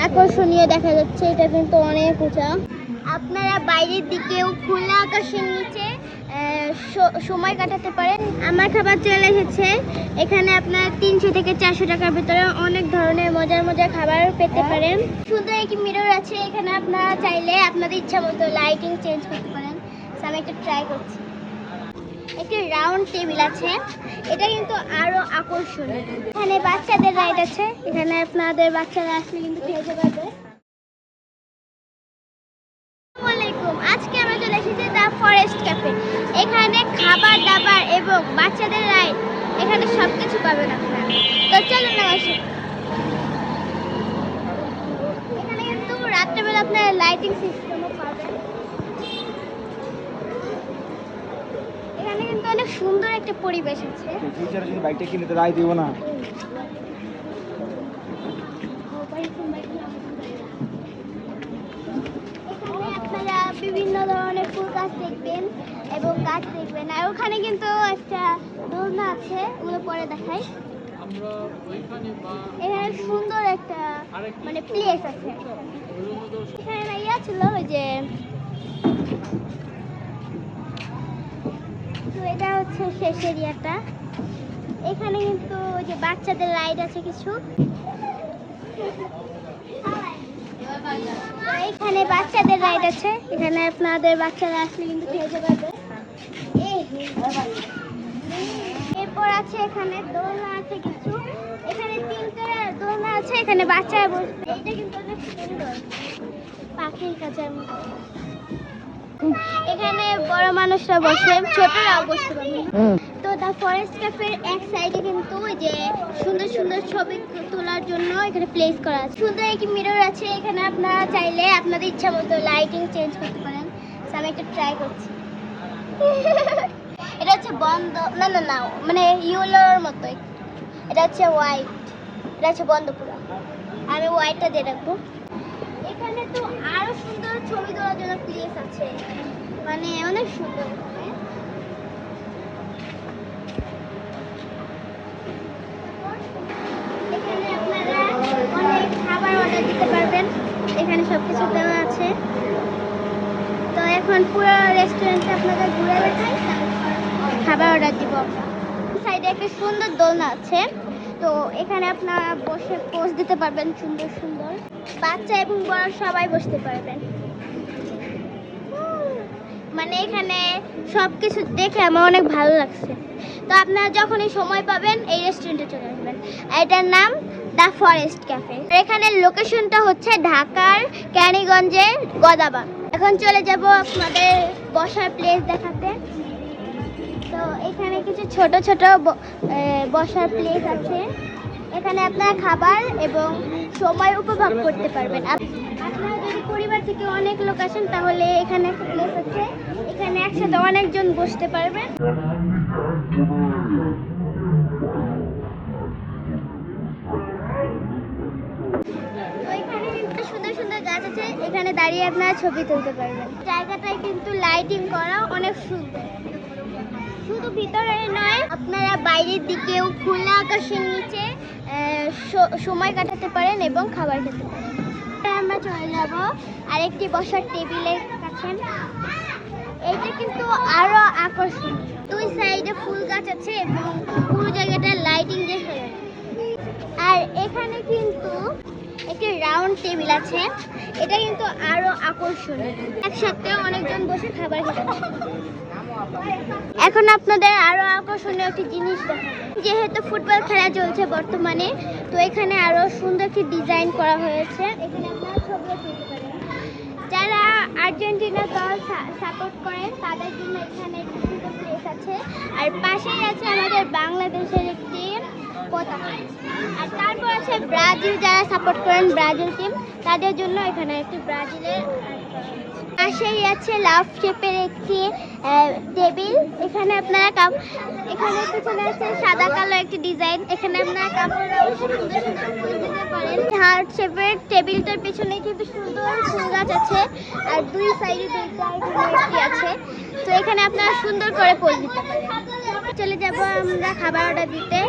আকর্ষণীয় দেখা যাচ্ছে। এটা কিন্তু অনেক উঁচা। আপনারা বাইরের দিকেও খোলা আকাশের নিচে সময় কাটাতে পারেন। আমার খাবার চলে এসেছে। এখানে আপনার 300 থেকে 400 টাকার ভিতরে অনেক ধরনের মজার মজার খাবার পেতে পারেন। সুন্দর একটি মিরর আছে। এখানে আপনারা চাইলে আপনাদের ইচ্ছা মতো লাইটিং চেঞ্জ করতে পারেন। আমি একটু ট্রাই করছি। একটি রাউন্ড টেবিল আছে। এটা কিন্তু আরো আকর্ষণীয়। এখানে বাচ্চাদের রাইড আছে। এখানে আপনাদের বাচ্চারা আসলে কিন্তু খেলতে পারবে। আজকে আমরা চলে এসেছি দ্য ফরেস্ট ক্যাফে। এখানে খাবার দাবার এবং বাচ্চাদের রাইড, এখানে সবকিছু পাবেন আপনারা। তো চলুন না আসুন। এখানে কিন্তু রাত্রেবেলা আপনারা লাইটিং সিস্টেমও পাবেন। এখানে কিন্তু অনেক সুন্দর একটা পরিবেশ আছে। যদি বাইকটা কিনে তো রায় দিব না। আপনারা বিভিন্ন ধরনের ফুল গাছ দেখবেন এবং গাছ দেখবেন। আর ওখানে কিন্তু একটা দোলনা আছে, ওগুলো পরে দেখাই। এখানে সুন্দর একটা মানে প্লেস আছে। এখানে ইয়া ছিল ওই যে, তো এটা হচ্ছে শেষ এরিয়াটা। এখানে কিন্তু ওই যে বাচ্চাদের রাইড আছে কিছু। এখানে বাচ্চাদের রাইড আছে। এখানে আপনাদের বাচ্চারা আসলে কিন্তু খেলতে পারবে। এরপর আছে এখানে দোলনা আছে কিছু। এখানে 3টে দোলনা আছে। এখানে বাচ্চারা বসবে। এটা কিন্তু অনেক সুন্দর, পাখির কাছের মতো। এখানে বড় মানুষরা বসে, ছোটরাও বসতে পারবে। তো দ্য ফরেস্ট ক্যাফের এক সাইডে কিন্তু ওই যে সুন্দর সুন্দর ছবি তোলার জন্য এখানে প্লেস করা আছে। সুন্দর একটি মিরর আছে। এখানে আপনারা চাইলে আপনাদের ইচ্ছা মতো লাইটিং চেঞ্জ করতে পারেন। আমি একটু ট্রাই করছি। এটা হচ্ছে বন্ধ, না না না, মানে ইয়েলোর মতো। এটা হচ্ছে হোয়াইট, এটা হচ্ছে বন্ধ পুরো। আমি হোয়াইটটা দিয়ে রাখবো। এখানে তো আরো সুন্দর ছবি তোলার জন্য প্লেস আছে, মানে অনেক সুন্দর। এখানে আপনারা অনেক খাবার অর্ডার দিতে পারবেন। এখানে সবকিছু দেওয়া আছে। তো এখন পুরো রেস্টুরেন্টে আপনাদের ঘুরে দেখাই, খাবার অর্ডার দিব। সাইডে একটা সুন্দর দোলনা আছে। তো এখানে আপনারা বসে পোজ দিতে পারবেন সুন্দর সুন্দর। বাচ্চা এবং বড় সবাই বসতে পারবেন। মানে এখানে সবকিছু দেখে আমার অনেক ভালো লাগছে। তো আপনারা যখনই সময় পাবেন এই রেস্টুরেন্টে চলে আসবেন। এটার নাম দ্য ফরেস্ট ক্যাফে। এখানে লোকেশনটা হচ্ছে ঢাকার ক্যানিগঞ্জের গদাবাগ। এখন চলে যাব আপনাদের বসার প্লেস দেখাতে। তো এখানে কিছু ছোট ছোট বসার প্লেস আছে। এখানে আপনারা খাবার এবং সময় উপভোগ করতে পারবেন। আপনারা যদি পরিবার থেকে অনেক লোক আসেন তাহলে এখানে একটা প্লেস আছে। এখানে একসাথে অনেকজন বসতে পারবেন। সুন্দর সুন্দর গাছ আছে। এখানে দাঁড়িয়ে আপনারা ছবি তুলতে পারবেন। জায়গাটায় কিন্তু লাইটিং করা অনেক সুন্দর। শুধু ভিতরে নয়, আপনারা বাইরের দিকেও খোলা আকাশের নিচে সময় কাটাতে পারেন এবং খাবার খেতে পারেন। আমরা চলে যাব আরেকটি বসার টেবিলের কাছে। এইটা কিন্তু আরো আকর্ষণীয়। দুই সাইডে ফুল গাছ আছে এবং পুরো জায়গাটা লাইটিং দিয়ে সাজানো। আর এখানে কিন্তু একটি রাউন্ড টেবিল আছে। এটা কিন্তু আরো আকর্ষণীয়। একসাথে অনেকজন বসে খাবার খেতে পারে। এখন আপনাদের আরো আকর্ষণীয় একটি জিনিস দেখাবো। যেহেতু ফুটবল খেলা চলছে বর্তমানে, তো এখানে আরো সুন্দর একটি ডিজাইন করা হয়েছে। এখানে আপনারা ছবিও তুলতে পারেন। যারা আর্জেন্টিনা দল সাপোর্ট করেন তাদের জন্য এখানে একটি সুন্দর প্লেস আছে। আর পাশেই আছে আমাদের বাংলাদেশের একটি পতাকা। আর তারপর আছে ব্রাজিল, যারা সাপোর্ট করেন ব্রাজিল টিম তাদের জন্য এখানে একটি ব্রাজিলের। পাশেই আছে লাভ শেপের একটি টেবিল। এখানে আপনারা এখানে পিছনে আছে সাদা কালো একটি ডিজাইন। এখানে আপনারা কাপড় সুন্দর সুন্দর ফুল দিতে পারেন। হার্ট শেপের টেবিলটার পিছনে কিন্তু সুন্দর ফুল গাছ আছে। আর দুই সাইডে দুইটা একটি আছে। তো এখানে আপনারা সুন্দর করে পোজ দিতে পারেন। চলে যাব আমরা খাবার অর্ডার দিতে,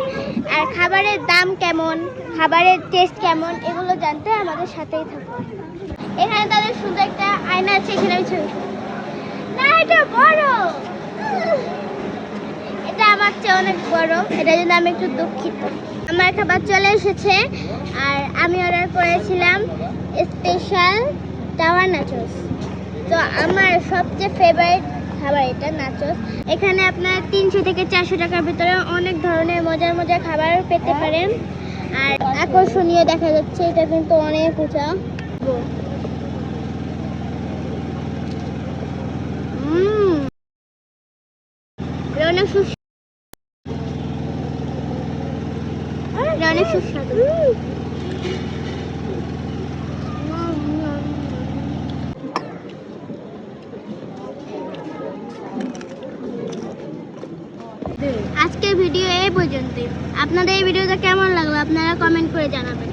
আর খাবারের দাম কেমন, খাবারের টেস্ট কেমন, এগুলো জানতে আমাদের সাথেই থাকুন। এখানে তাদের সুন্দর একটা আয়না আছে, এখানে আমি ছবি তুলবো। না, এটা বড়, এটা আমার চেয়ে অনেক বড়, এটার জন্য আমি একটু দুঃখিত। আমার খাবার চলে এসেছে, আর আমি অর্ডার করেছিলাম স্পেশাল টাওয়ার নাচোস। তো আমার সবচেয়ে ফেভারিট খাবার এটা নাচোস। এখানে আপনার 300 থেকে 400 টাকার ভিতরে অনেক ধরনের মজার মজার খাবার পেতে পারেন, আর আকর্ষণীয় দেখা যাচ্ছে, এটা কিন্তু অনেক উঁচা। এটা অনেক সুস্বাদু, এটা অনেক সুস্বাদু। আজকের ভিডিও এই পর্যন্তই। আপনাদের এই ভিডিওটা কেমন লাগলো আপনারা কমেন্ট করে জানাবেন।